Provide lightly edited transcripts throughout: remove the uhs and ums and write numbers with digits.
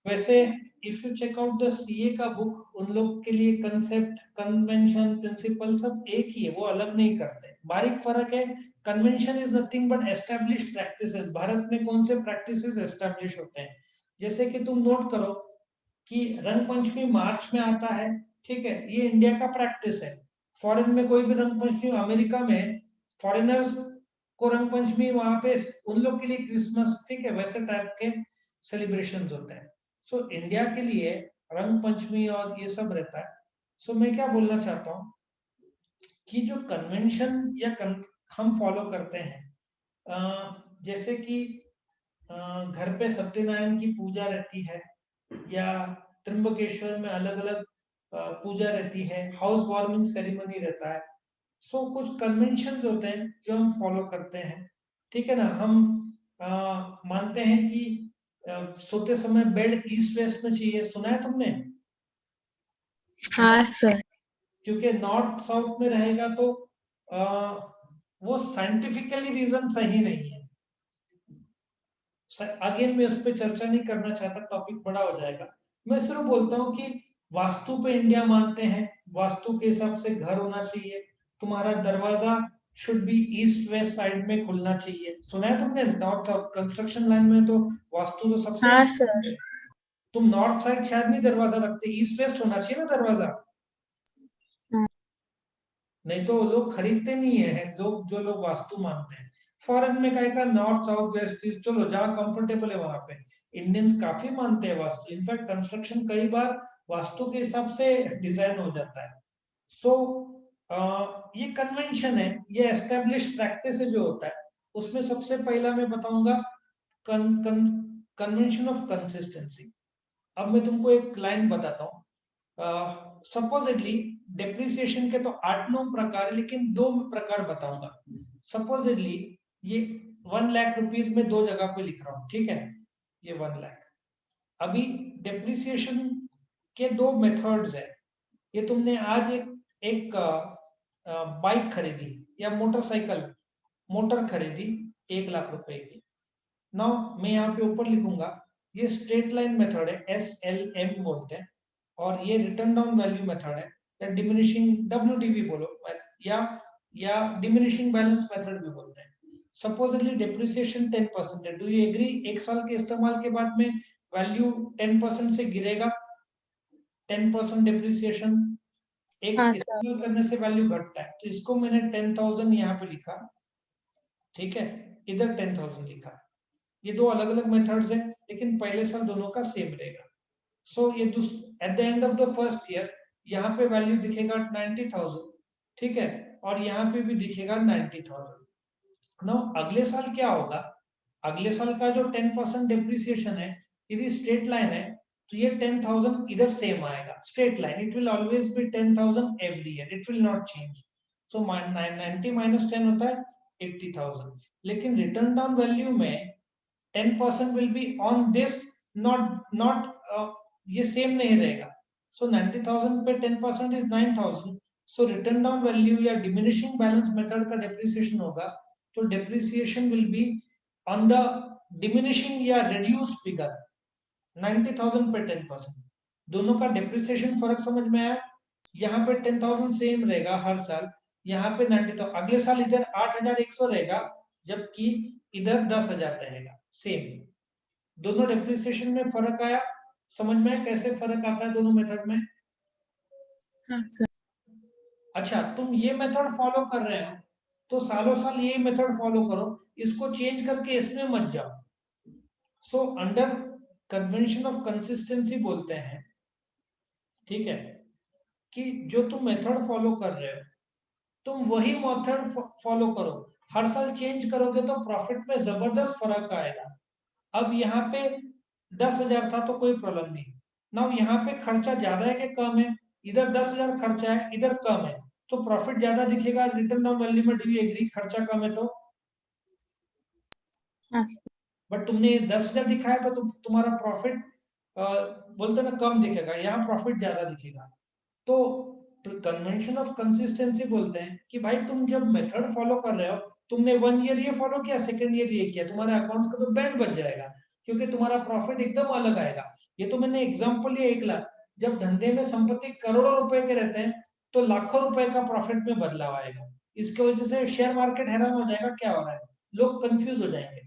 वैसे if you check out the CA का book, उन लोग के लिए कंसेप्ट, कन्वेंशन, प्रिंसिपल सब एक ही है, वो अलग नहीं करते। बारीक फर्क है। Convention is nothing but establish practices. Bharat में कौन से प्रैक्टिसेस एस्टेब्लिश होते हैं? जैसे कि तुम नोट करो कि रंग पंचमी मार्च में आता है, ठीक है, ये इंडिया का प्रैक्टिस है। फॉरेन में कोई भी रंग पंचमी, अमेरिका में फॉरेनर्स को रंग पंचमी वहां पे उन लोग के लिए क्रिसमस, ठीक है, वैसे टाइप के सेलिब्रेशंस होते हैं। सो इंडिया के लिए रंग पंचमी और ये सब रहता है। सो मैं क्या बोलना चाहता हूँ कि जो कन्वेंशन हम फॉलो करते हैं, जैसे कि घर पे सत्यनारायण की पूजा रहती है, या त्र्यंबकेश्वर में अलग अलग पूजा रहती है, हाउस वार्मिंग सेरेमनी रहता है। सो कुछ कन्वेंशंस होते हैं जो हम फॉलो करते हैं, ठीक है ना। हम मानते हैं कि सोते समय बेड ईस्ट वेस्ट में चाहिए, सुना है तुमने? हाँ सर। क्योंकि नॉर्थ साउथ में रहेगा तो वो साइंटिफिकली रीजन सही नहीं है। अगेन मैं उस पर चर्चा नहीं करना चाहता, टॉपिक बड़ा हो जाएगा। मैं सिर्फ बोलता हूँ कि वास्तु पे इंडिया मानते हैं, वास्तु के हिसाब से घर होना चाहिए। तुम्हारा दरवाजा should be east west side में खुलना चाहिए। सुना है तुमने? नॉर्थ साउथ कंस्ट्रक्शन लाइन में तो वास्तु तो सबसे हाँ सर। है। तुम नॉर्थ साइड शायद नहीं दरवाजा रखते, ईस्ट वेस्ट होना चाहिए ना दरवाजा। हाँ। नहीं तो लोग खरीदते नहीं है, लोग जो लोग वास्तु मानते हैं। फॉरेन में कहेगा नॉर्थ साउथ वेस्ट ईस्ट, चलो जहां कंफर्टेबल है वहां पे। इंडियंस काफी मानते हैं वास्तु, इनफैक्ट कंस्ट्रक्शन कई बार वास्तु के हिसाब से डिजाइन हो जाता है। सो ये कन्वेंशन है, ये एस्टेब्लिश प्रैक्टिस है जो होता है। उसमें सबसे पहला मैं बताऊंगा कन्वेंशन ऑफ कंसिस्टेंसी। अब मैं तुमको एक लाइन बताता हूँ। सपोजिटली डेप्रिसिएशन के तो 8-9 प्रकार है, लेकिन 2 प्रकार बताऊंगा। सपोजिटली ये 1 लाख रुपीज में 2 जगह पे लिख रहा हूँ, ठीक है, ये 1 लाख। अभी डेप्रिसिएशन के 2 मेथड्स है। ये तुमने आज एक बाइक खरीदी या मोटरसाइकिल, मोटर खरीदी 1 लाख रुपए की। नाउ मैं यहाँ पे ऊपर लिखूंगा, ये स्ट्रेट लाइन मेथड है, SLM बोलते हैं। और ये रिटर्न डाउन वैल्यू मेथड है, या डिमिनिशिंग, WDV बोलो, या या डिमिनिशिंग बैलेंस मेथड भी बोलते हैं। सपोजली डेप्रिसिएशन 10% है, डू यू एग्री? 1 साल के इस्तेमाल के बाद में वैल्यू 10% से गिरेगा। 10% डेप्रिसिएशन, एक हाँ सर। इस्तेमाल करने से वैल्यू घटता है। तो इसको मैंने 10,000 यहाँ पे लिखा, ठीक है, इधर 10,000 लिखा। ये 2 अलग अलग मेथड्स हैं, लेकिन पहले साल दोनों का सेम रहेगा। सो ये at the end of the first year यहाँ पे वैल्यू दिखेगा 90,000, ठीक है, और यहाँ पे भी दिखेगा 90,000। नाउ अगले साल क्या होगा? अगले साल का जो 10% डेप्रिसिएशन है, यदि स्ट्रेट लाइन है तो ये 10,000 इधर सेम आएगा, straight line, it will always be 10,000 every year, it will not change. So 90 minus 10 होता है 80,000। लेकिन रिटर्न डाउन वैल्यू में 10% will be on this, not ये सेम नहीं रहेगा। सो 90,000 पे 10% is 9,000। So return down value या डिमिनिशिंग बैलेंस मेथड का डेप्रिसिएशन होगा, तो depreciation will be on the diminishing या रिड्यूस्ड फिगर। 90,000 पे 10%, दोनों का डेप्रिसिएशन फर्क समझ में आया? यहाँ पे 10,000 सेम रहेगा हर साल, यहाँ पे 90,000, अगले साल इधर 8,100 रहेगा, जबकि इधर 10,000 रहेगा, सेम। दोनों डेप्रिसिएशन में फर्क आया? समझ में कैसे फर्क आता है दोनों मेथड में? हाँ सर। अच्छा, तुम ये मेथड फॉलो कर रहे हो तो सालों साल ये मेथड फॉलो करो, इसको चेंज करके इसमें मत जाओ। So under convention of consistency बोलते हैं, ठीक है, कि जो तुम मेथड फॉलो कर रहे हो तुम वही मेथड फॉलो करो। हर साल चेंज करोगे तो प्रॉफिट में जबरदस्त फर्क आएगा। अब यहाँ पे 10,000 था तो कोई प्रॉब्लम नहीं। ना यहाँ पे खर्चा ज्यादा है कि कम है? इधर 10,000 खर्चा है, इधर कम है, तो प्रॉफिट ज्यादा दिखेगा रिटर्न डाउन वैल्यू में। Do you agree? खर्चा कम है तो। हाँ सर। बट तुमने 10,000 दिखाया तो तुम्हारा प्रॉफिट बोलते ना कम दिखेगा, यहाँ प्रॉफिट ज्यादा दिखेगा। तो कन्वेंशन ऑफ कंसिस्टेंसी बोलते हैं कि भाई तुम जब मेथड फॉलो कर रहे हो, तुमने 1 ईयर ये फॉलो किया, सेकंड ईयर ये किया, तुम्हारे अकाउंट्स का तो बैंड बच जाएगा। क्योंकि तुम्हारा प्रॉफिट एकदम अलग आएगा। ये तो मैंने एग्जांपल लिया 1 लाख, जब धंधे में संपत्ति करोड़ों रुपए के रहते हैं तो लाखों रुपए का प्रॉफिट में बदलाव आएगा। इसके वजह से शेयर मार्केट हैरान हो जाएगा क्या हो रहा है, लोग कंफ्यूज हो जाएंगे।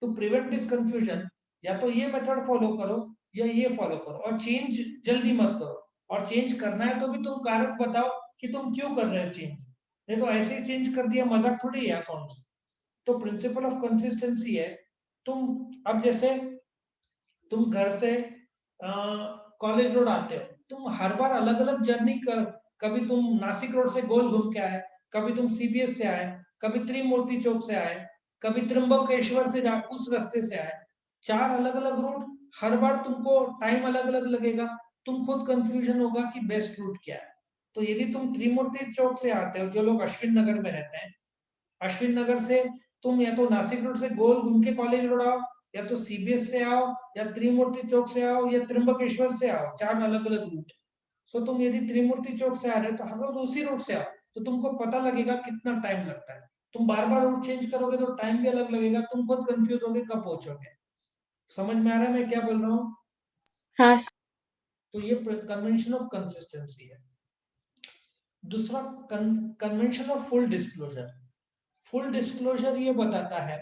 टू प्रिवेंट दिस कंफ्यूजन या तो ये मेथड फॉलो करो या ये फॉलो करो, और चेंज जल्दी मत करो। और चेंज करना है तो भी तुम कारण बताओ कि तुम क्यों कर रहे हो चेंज, नहीं तो ऐसे ही चेंज कर दिया मजाक थोड़ी है अकाउंट्स। तो प्रिंसिपल ऑफ कंसिस्टेंसी है, तुम अब जैसे तुम घर से कॉलेज रोड आते हो, तुम हर बार अलग अलग जर्नी कर, कभी तुम नासिक रोड से गोल घूम के आए, कभी तुम सीबीएस से आए, कभी त्रिमूर्ति चौक से आए, कभी त्र्यंबकेश्वर से जा उस रास्ते से आए, 4 अलग अलग रूट, हर बार तुमको टाइम अलग अलग लगेगा, तुम खुद कंफ्यूजन होगा कि बेस्ट रूट क्या है। तो यदि तुम त्रिमूर्ति चौक से आते हो, जो लोग अश्विन नगर में रहते हैं, अश्विन नगर से तुम या तो नासिक रोड से गोल घूम के कॉलेज रोड आओ, या तो सीबीएस से आओ, या त्रिमूर्ति चौक से आओ, या त्र्यंबकेश्वर से आओ, 4 अलग अलग रूट। सो तुम यदि त्रिमूर्ति चौक से आ रहे हो तो हर रोज उसी रूट से आओ, तो तुमको पता लगेगा कितना टाइम लगता है। तुम बार बार रूट चेंज करोगे तो टाइम भी अलग लगेगा, तुम खुद कंफ्यूज होगे कब पहुंचोगे। समझ में आ रहा है मैं क्या बोल रहा हूँ? हाँ सर। तो ये कन्वेंशन ऑफ कंसिस्टेंसी है। दूसरा convention of full disclosure. Full disclosure ये बताता है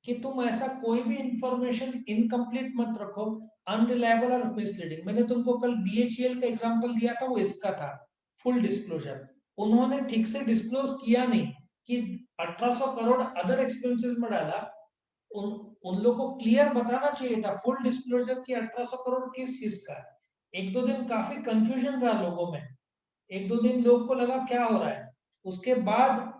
कि तुम ऐसा कोई भी इंफॉर्मेशन इनकम्प्लीट मत रखो, अनरिलायबल और मिसलीडिंग। मैंने तुमको कल बीएचईएल का एग्जांपल दिया था, वो इसका था, फुल डिस्क्लोजर। उन्होंने ठीक से डिस्क्लोज किया नहीं कि 1800 करोड़ अदर एक्सपेंसेस में डाला, उन लोगों को क्लियर बताना चाहिए था फुल डिस्क्लोजर कि 1800 करोड़ किस चीज का है। 1-2 दिन काफी कंफ्यूजन रहा लोगों में, 1-2 दिन लोग को लगा क्या हो रहा है। उसके बाद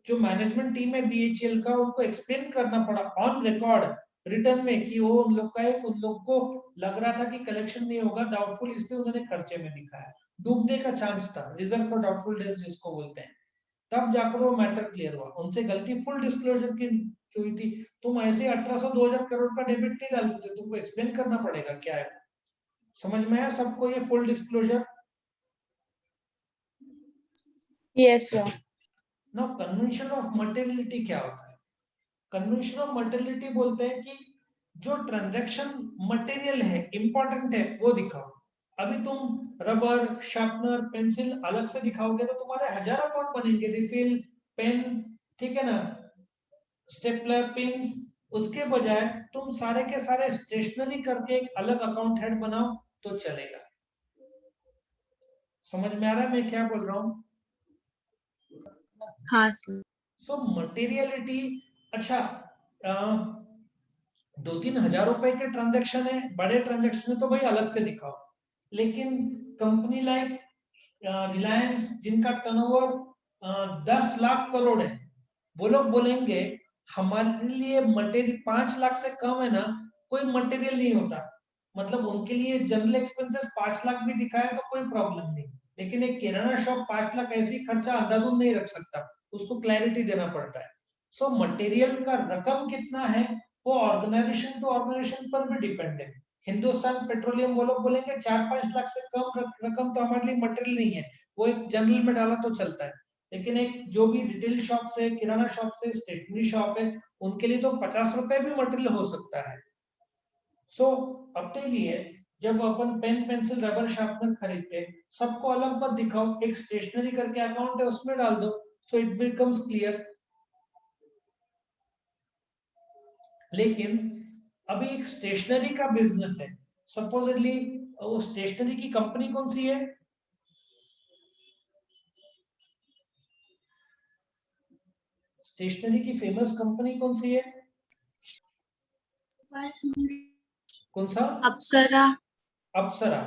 जो मैनेजमेंट टीम है बीएचईएल का, उनको एक्सप्लेन करना पड़ा ऑन रिकॉर्ड रिटर्न में कि वो उन लोग का एक, उन लोग को लग रहा था कि कलेक्शन नहीं होगा डाउटफुल, इसलिए उन्होंने खर्चे में दिखाया, डूबने का चांस था, रिजर्व फॉर डाउटफुल डेज जिसको बोलते हैं। तब जाकर वो मैटर क्लियर हुआ, उनसे गलती फुल डिस्क्लोजर की हुई थी। तुम ऐसे 1800-2000 करोड़ का डेबिट नहीं डाल सकते, तुमको एक्सप्लेन करना पड़ेगा क्या है। समझ में आया सबको ये full disclosure? Yes sir. Now convention of materiality क्या होता है? कन्वेंशन ऑफ मटेरियलिटी बोलते हैं कि जो ट्रांजैक्शन मटेरियल है, इंपॉर्टेंट है, वो दिखाओ। अभी तुम रबर, शार्पनर, पेंसिल अलग से दिखाओगे तो तुम्हारे 1000 अकाउंट बनेंगे, रिफिल, पेन, ठीक है ना, स्टेपलर, पिंस। उसके बजाय तुम सारे के सारे स्टेशनरी करके एक अलग अकाउंट हेड बनाओ तो चलेगा। समझ में आ रहा है मैं क्या बोल रहा हूं? हाँ सर। सो मटेरियलिटी, अच्छा, 2-3 हजार रुपए के ट्रांजैक्शन है, बड़े ट्रांजैक्शन है तो भाई अलग से दिखाओ। लेकिन कंपनी लाइक रिलायंस, जिनका टर्नओवर 10 लाख करोड़ है, वो लोग बोलेंगे हमारे लिए मटेरियल 5 लाख से कम है ना, कोई मटेरियल नहीं होता। मतलब उनके लिए जनरल एक्सपेंसेस 5 लाख भी दिखाए तो कोई प्रॉब्लम नहीं, लेकिन एक किराना शॉप 5 लाख ऐसी खर्चा अंधाधुंध नहीं रख सकता, उसको क्लैरिटी देना पड़ता है। सो मटेरियल का रकम कितना है वो ऑर्गेनाइजेशन टू ऑर्गेनाइजेशन पर भी डिपेंड है। हिंदुस्तान पेट्रोलियम वो लोग बोलेंगे 4-5 लाख से कम रकम तो हमारे लिए मटेरियल नहीं है, वो एक जनरल में डाला तो चलता है। लेकिन एक जो भी रिटेल शॉप से, किराना शॉप से, स्टेशनरी शॉप है, उनके लिए तो 50 रुपए भी मटेरियल हो सकता है। सो अपने लिए जब अपन पेन, पेंसिल, रबर, शार्पनर खरीदते, सबको अलग मत दिखाओ, एक स्टेशनरी करके अकाउंट है उसमें डाल दो, सो इट बिकम्स क्लियर। लेकिन अभी एक स्टेशनरी का बिजनेस है, सपोजिटली वो स्टेशनरी की कंपनी कौन सी है? स्टेशनरी की फेमस कंपनी कौन सी है? कौन सा? अप्सरा। अप्सरा।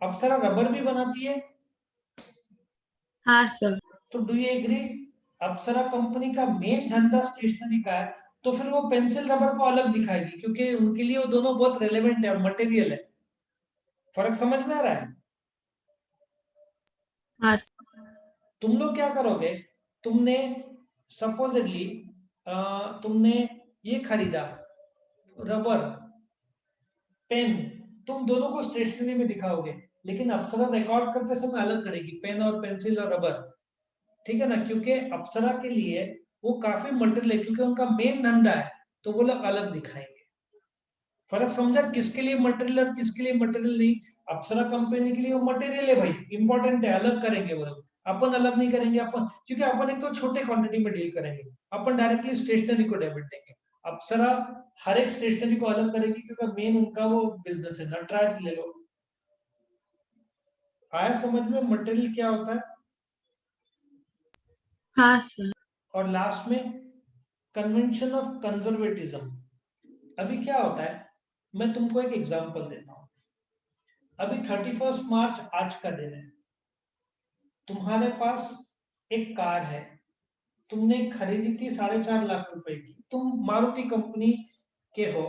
अप्सरा रबर भी बनाती है। हाँ सर। तो do you agree, Apsara company का मेन धंधा स्टेशनरी का है, तो फिर वो पेंसिल रबर को अलग दिखाएगी, क्योंकि उनके लिए वो दोनों बहुत रेलेवेंट है और मटेरियल है। फर्क समझ में आ रहा है? हाँ सर। तुम लोग क्या करोगे, तुमने सपोजिटली तुमने ये खरीदा, रबर, पेन, तुम दोनों को स्टेशनरी में दिखाओगे, लेकिन अप्सरा रिकॉर्ड करते समय अलग करेगी पेन और पेंसिल और रबर, ठीक है ना, क्योंकि अप्सरा के लिए वो काफी मटेरियल है, क्योंकि उनका मेन धंधा है, तो वो लोग अलग दिखाएंगे। फर्क समझा? किसके लिए मटेरियल और किसके लिए मटेरियल नहीं? अप्सरा कंपनी के लिए वो मटेरियल है भाई, इंपॉर्टेंट है, अलग करेंगे वो लोग, अपन अलग नहीं करेंगे। अपन क्योंकि अपन एक तो छोटे क्वांटिटी में डील करेंगे, अपन डायरेक्टली स्टेशनरी को डेबिट देंगे। अप्सरा हर एक स्टेशनरी को अलग करेगी क्योंकि मेन उनका वो बिजनेस है। नटराज ले लो। आया समझ में मटेरियल क्या होता है? हाँ सर। और लास्ट में कन्वेंशन ऑफ कंजर्वेटिज्म। अभी क्या होता है, मैं तुमको एक एग्जांपल देता हूं। अभी 31 मार्च आज का दिन है, तुम्हारे पास एक कार है, तुमने खरीदी थी 4.5 लाख रुपए की, तुम मारुति कंपनी के हो,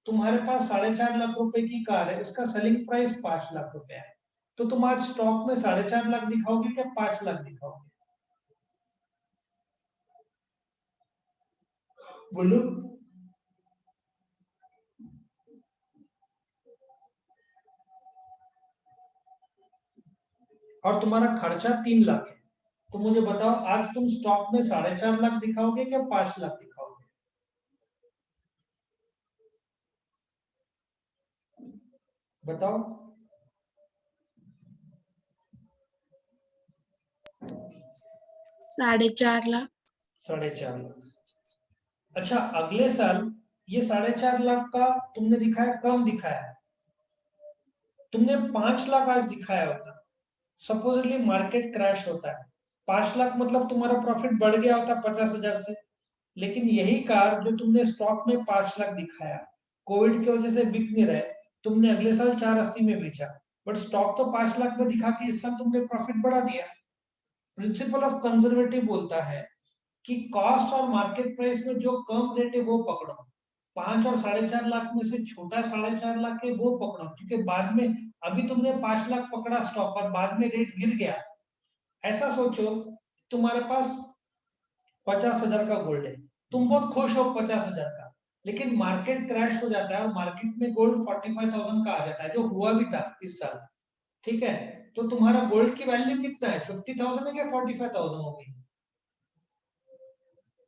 तुम्हारे पास 4.5 लाख रुपए की कार है, उसका सेलिंग प्राइस 5 लाख रुपए है, तो तुम आज स्टॉक में 4.5 लाख दिखाओगे क्या 5 लाख दिखाओगे? बोलो। और तुम्हारा खर्चा 3 लाख है, तो मुझे बताओ आज तुम स्टॉक में 4.5 लाख दिखाओगे क्या 5 लाख दिखाओगे? बताओ। 4.5 लाख। 4.5 लाख। अच्छा, अगले साल ये 4.5 लाख का तुमने दिखाया, कम दिखाया, तुमने 5 लाख आज दिखाया होता, सपोजली मार्केट क्रैश होता है, 5 लाख मतलब तुम्हारा प्रॉफिट बढ़ गया होता 50,000 से। लेकिन यही कार जो तुमने स्टॉक में 5 लाख दिखाया, कोविड की वजह से बिक नहीं रहे, तुमने अगले साल 480 में बेचा, बट स्टॉक तो 5 लाख में दिखा के इस साल तुमने प्रॉफिट बढ़ा दिया। प्रिंसिपल ऑफ कंजर्वेटिव बोलता है कि कॉस्ट और मार्केट प्राइस में जो कम रेट है वो पकड़ो, 5 और 4.5 लाख में से छोटा 4.5 लाख है वो पकड़ो, क्योंकि बाद में अभी तुमने 5 लाख पकड़ा स्टॉक और बाद में रेट गिर गया। ऐसा सोचो, तुम्हारे पास 50,000 का गोल्ड है, तुम बहुत खुश हो 50,000 का, लेकिन मार्केट क्रैश हो जाता है और मार्केट में गोल्ड 45,000 का आ जाता है, जो हुआ भी था इस साल। ठीक है, तो तुम्हारा गोल्ड की वैल्यू कितना है, 50,000 है क्या 45,000 होगी?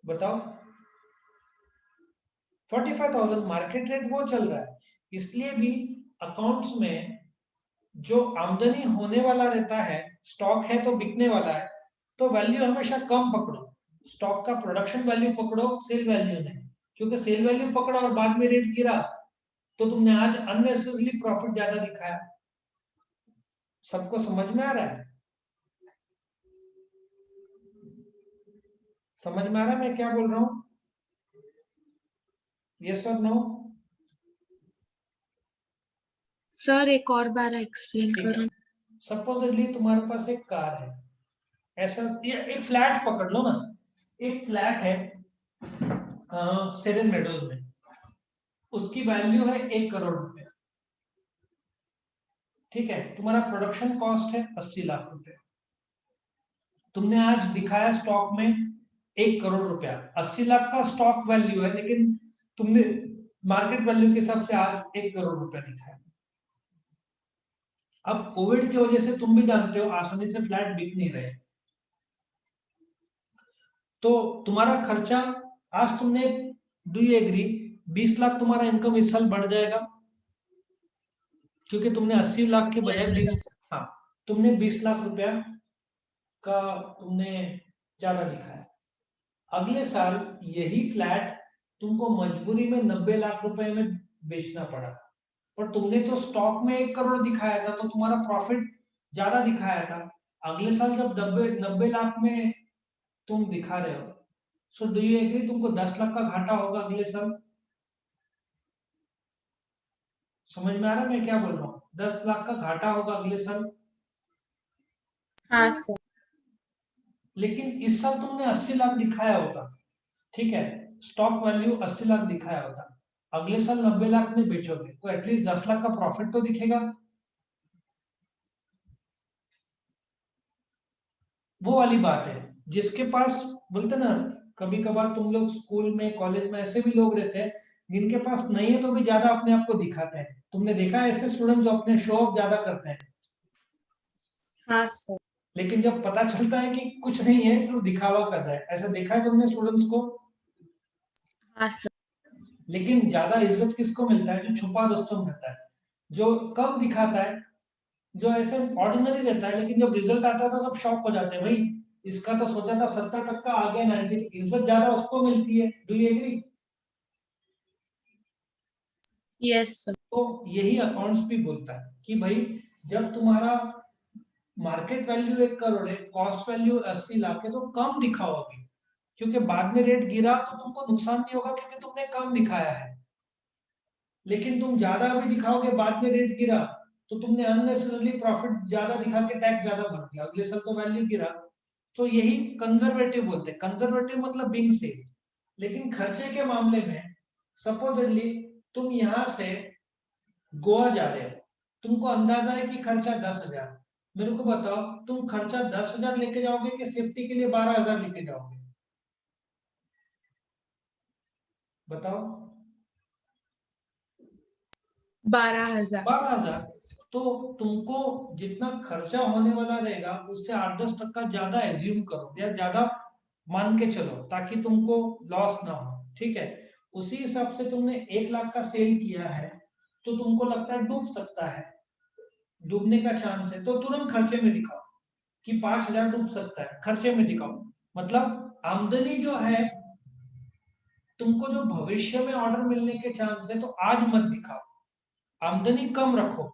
बताओ। 45,000 मार्केट रेट वो चल रहा है। इसलिए भी अकाउंट्स में जो आमदनी होने वाला रहता है, स्टॉक है तो बिकने वाला है, तो वैल्यू हमेशा कम पकड़ो, स्टॉक का प्रोडक्शन वैल्यू पकड़ो, सेल वैल्यू नहीं। क्योंकि सेल वैल्यू पकड़ा और बाद में रेट गिरा तो तुमने आज अननेसेसरली प्रॉफिट ज्यादा दिखाया। सबको समझ में आ रहा है? समझ में आ रहा है मैं क्या बोल रहा हूं? यस और नो? सर एक और बार एक्सप्लेन ठीक करो। है, सपोजिटली तुम्हारे पास एक कार है, ऐसा, ये एक फ्लैट पकड़ लो ना, एक फ्लैट है सेवन मेडोज में, उसकी वैल्यू है 1 करोड़ रुपए। ठीक है, तुम्हारा प्रोडक्शन कॉस्ट है 80 लाख रुपए, तुमने आज दिखाया स्टॉक में 1 करोड़ रुपया, 80 लाख का स्टॉक वैल्यू है, लेकिन तुमने मार्केट वैल्यू के हिसाब से आज 1 करोड़ रुपया दिखाया। अब कोविड की वजह से तुम भी जानते हो आसानी से फ्लैट बिक नहीं रहे, तो तुम्हारा खर्चा आज तुमने, डू यू एग्री, 20 लाख तुम्हारा इनकम इस साल बढ़ जाएगा, क्योंकि तुमने 80 लाख के बजाय यस 20, सर। हाँ, तुमने 20 लाख रुपया का तुमने ज्यादा दिखाया। अगले साल यही फ्लैट तुमको मजबूरी में 90 लाख रुपए में बेचना पड़ा, पर तुमने तो स्टॉक में 1 करोड़ दिखाया था, तो तुम्हारा प्रॉफिट ज्यादा दिखाया था। अगले साल जब 90 लाख में तुम दिखा रहे हो, सो डू यू एग्री तुमको 10 लाख का घाटा होगा अगले साल? समझ में आ रहा है मैं क्या बोल रहा हूँ? 10 लाख का घाटा होगा अगले साल। हाँ सर। लेकिन इस साल तुमने 80 लाख दिखाया होता, ठीक है, स्टॉक वैल्यू 80 लाख दिखाया होता, अगले साल 90 लाख में बेचोगे तो एटलीस्ट 10 लाख का प्रॉफिट तो दिखेगा। वो वाली बात है, जिसके पास, बोलते ना, कभी कभार तुम लोग स्कूल में कॉलेज में ऐसे भी लोग रहते हैं जिनके पास नहीं है तो भी ज्यादा अपने आप को दिखाते हैं। तुमने देखा है ऐसे स्टूडेंट जो अपने शो ऑफ ज्यादा करते हैं, हाँ सर। लेकिन जब पता चलता है कि कुछ नहीं है सिर्फ दिखावा कर रहा है, ऐसा देखा है तुमने स्टूडेंट्स को? हाँ सर। लेकिन ज्यादा इज्जत किसको मिलता है? जो छुपा दोस्तों में रहता है, जो कम दिखाता है, जो ऐसे ऑर्डिनरी रहता है, लेकिन जब रिजल्ट आता है तो सब शॉक हो जाते हैं, भाई इसका तो सोचा था 70% आ गया 90, इज्जत ज्यादा उसको मिलती है। Do you agree? Yes sir. तो यही अकाउंट्स भी बोलता है कि भाई जब तुम्हारा मार्केट वैल्यू 1 करोड़ है, कॉस्ट वैल्यू 80 लाख है, तो कम दिखाओ अभी, क्योंकि बाद में रेट गिरा तो तुमको नुकसान नहीं होगा, क्योंकि तुमने कम दिखाया है। लेकिन तुम ज्यादा अभी दिखाओगे, बाद में रेट गिरा तो तुमने अननेसेसरली प्रॉफिट ज्यादा दिखा के टैक्स ज्यादा भर दिया, अगले साल तो वैल्यू गिरा। तो यही कंजर्वेटिव बोलते हैं। कंजर्वेटिव मतलब बीइंग सेफ। लेकिन खर्चे के मामले में सपोजिटली तुम यहां से गोवा जा रहे हो, तुमको अंदाजा है कि खर्चा 10,000, मेरे को बताओ तुम खर्चा 10,000 लेके जाओगे कि सेफ्टी के लिए 12,000 लेके जाओगे? बताओ। 12,000। 12,000। तो तुमको जितना खर्चा होने वाला रहेगा उससे 8-10% ज्यादा एज्यूम करो या ज्यादा मान के चलो, ताकि तुमको लॉस ना हो। ठीक है? उसी हिसाब से तुमने 1 लाख का सेल किया है, तो तुमको लगता है डूब सकता है, डूबने का चांस है, तो तुरंत खर्चे में दिखाओ कि 5,000 डूब सकता है, खर्चे में दिखाओ। मतलब आमदनी जो है, तुमको जो भविष्य में ऑर्डर मिलने के चांस है, तो आज मत दिखाओ, आमदनी कम रखो।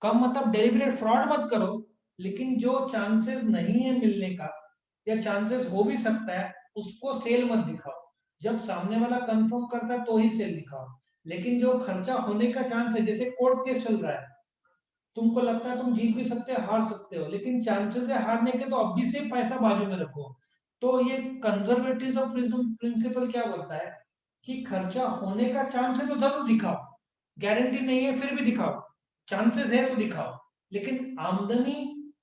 कम मतलब डेलिबरेट फ्रॉड मत करो, लेकिन जो चांसेस नहीं है मिलने का या चांसेस हो भी सकता है, उसको सेल मत दिखाओ। जब सामने वाला कंफर्म करता है तो ही सेल दिखाओ। लेकिन जो खर्चा होने का चांस है, जैसे कोर्ट केस चल रहा है, तुमको लगता है तुम जीत भी सकते हो, हार सकते हो, लेकिन चांसेस है हारने के, तो अभी से पैसा बाजू में रखो। तो ये कंजर्वेटिज्म प्रिंसिपल क्या बोलता है कि खर्चा होने का चांस है तो जरूर दिखाओ, गारंटी नहीं है फिर भी दिखाओ, चांसेस है तो दिखाओ, लेकिन आमदनी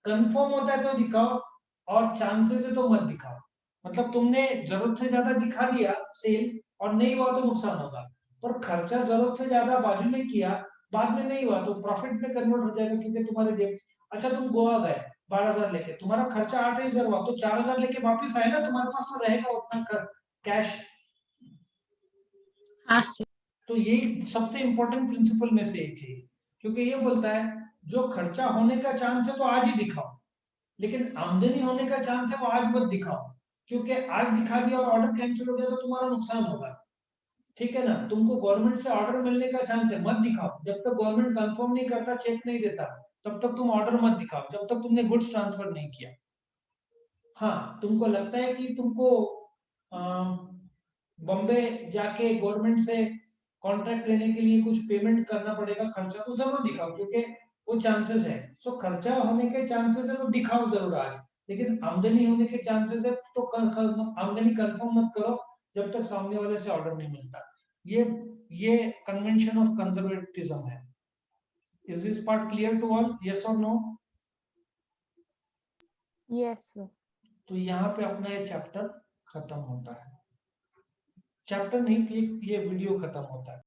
कंफर्म होता है तो दिखाओ, और चांसेस है तो मत दिखाओ। मतलब तुमने जरूरत से ज्यादा दिखा दिया सेल और नहीं हुआ तो नुकसान होगा, पर खर्चा जरूरत से ज्यादा बाजू में किया, बाद में नहीं हुआ तो प्रॉफिट में कन्वर्ट हो जाएगा, क्योंकि तुम्हारे जेब। अच्छा तुम गोवा गए 12,000 लेके, तुम्हारा खर्चा 8,000 हुआ, तो 4,000 लेके वापिस आए ना, तुम्हारे पास तो रहेगा उतना कैश। हाँ सर। तो यही सबसे इंपॉर्टेंट प्रिंसिपल में से एक है, क्योंकि ये बोलता है जो खर्चा होने का चांस है तो आज ही दिखाओ, लेकिन आमदनी होने का चांस है वो आज मत दिखाओ, क्योंकि आज दिखा दिया और ऑर्डर कैंसिल हो गया तो तुम्हारा नुकसान होगा। ठीक है ना? तुमको गवर्नमेंट से ऑर्डर मिलने का चांस है, मत दिखाओ जब तक गवर्नमेंट कंफर्म नहीं करता, चेक नहीं देता, तब तक तुम ऑर्डर मत दिखाओ, जब तक तुमने गुड्स ट्रांसफर नहीं किया। हाँ, तुमको लगता है कि तुमको बॉम्बे जाके गवर्नमेंट से कॉन्ट्रैक्ट लेने के लिए कुछ पेमेंट करना पड़ेगा, खर्चा तो जरूर दिखाओ, क्योंकि वो चांसेस है। सो खर्चा होने के चांसेस है तो दिखाओ जरूर आज, लेकिन आमदनी होने के चांसेस है तो आमदनी कंफर्म मत करो जब तक सामने वाले से ऑर्डर नहीं मिलता। ये ये कन्वेंशन ऑफ कंजर्वेटिज्म है। Is this part clear to all? Yes और नो? Yes sir. तो यहाँ पे अपना ये चैप्टर खत्म होता है। चैप्टर नहीं, ये वीडियो खत्म होता है।